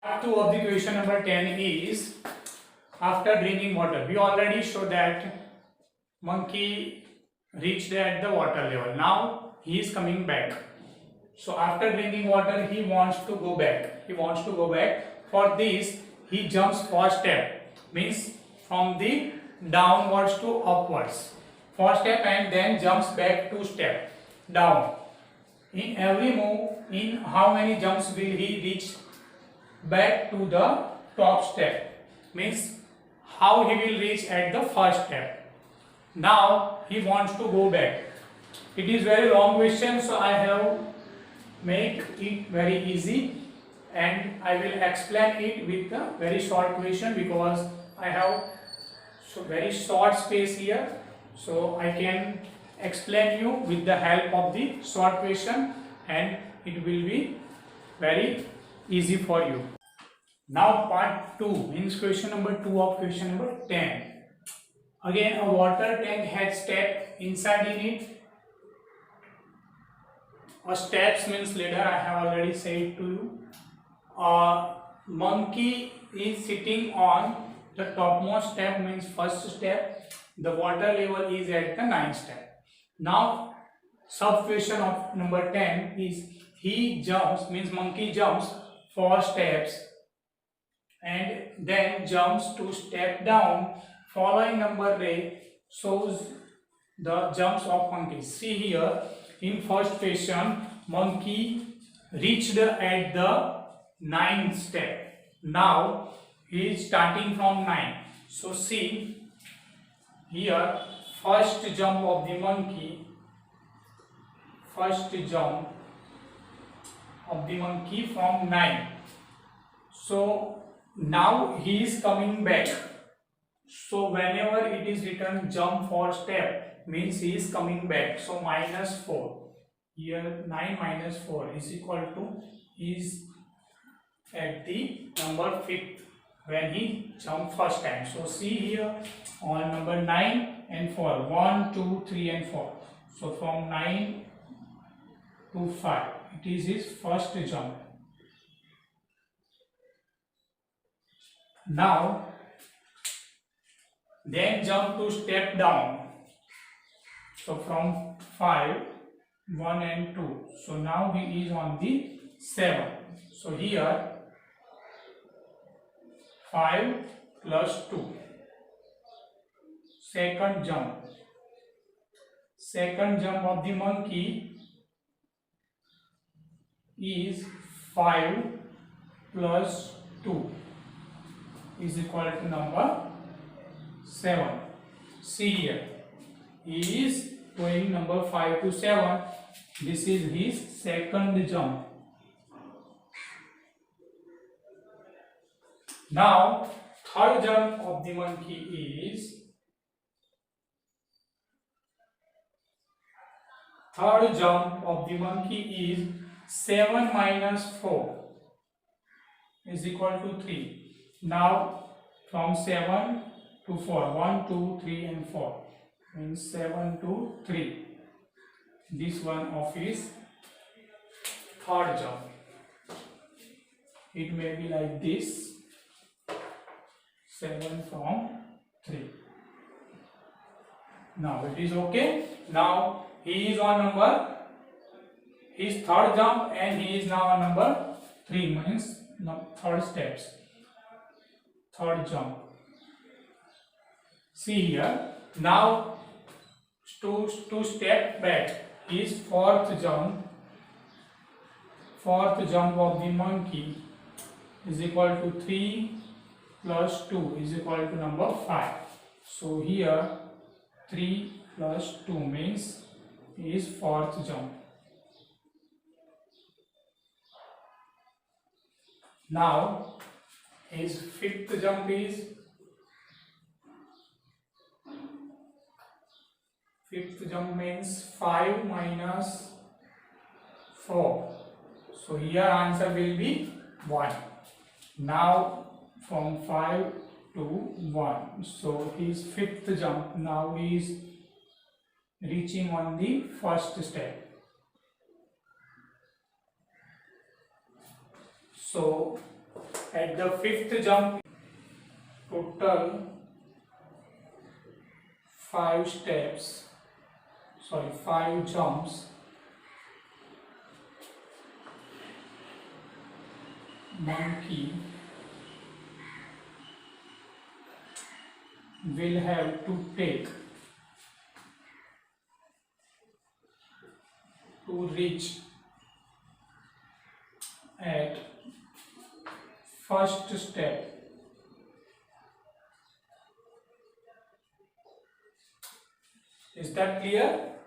Part 2 of the question number 10 is after drinking water. We already showed that monkey reached at the water level. Now he is coming back. So after drinking water, he wants to go back. For this, he jumps first step, means from the downwards to upwards. First step and then jumps back 2 step down. In every move, in how many jumps will he reach back to the top step? Means how he will reach at the first step. Now he wants to go back. It is very long question, so I have make it very easy and I will explain it with a very short question because I have very short space here, so I can explain you with the help of the short question and it will be very easy for you. Now part 2 means question number 2 of question number 10. Again a water tank has step inside in it. Steps means ladder, I have already said to you. Monkey is sitting on the topmost step, means first step. The water level is at the 9th step. Now sub question of number 10 is he jumps, means monkey jumps 4 steps and then jumps 2 step down. Following number A shows the jumps of monkey. See here, in first question, monkey reached at the 9th step. Now he is starting from 9. So see here, first jump of the monkey, from 9. So now he is coming back. So whenever it is written jump 4 step, means he is coming back. So minus 4. Here 9 minus 4 is equal to, is at the number 5th when he jumped first time. So see here on number 9 and 4, 1, 2, 3 and 4. So from 9 to 5, it is his first jump. Now then jump to step down. So from 5, 1 and 2. So now he is on the 7. So here 5 plus 2. Second jump of the monkey is 5 plus 2 is equal to number 7. See here, he is going number 5 to 7. This is his second jump. Now third jump of the monkey is, 7 minus 4 is equal to 3. Now from 7 to 4, 1, 2, 3 and 4, means 7 to 3. This one of his third jump. It may be like this, 7 from 3. Now it is okay. Now he is on his third jump and he is now on number 3, means third steps, third jump. See here, now two step back is fourth jump of the monkey is equal to 3 plus 2 is equal to number 5. So here 3 plus 2 means is fourth jump. Now his fifth jump is, means 5 minus 4. So here answer will be 1. Now from 5 to 1. So his fifth jump, now he is reaching on the first step. So At the fifth jump, total 5 jumps. Monkey will have to take to reach at first step. Is that clear?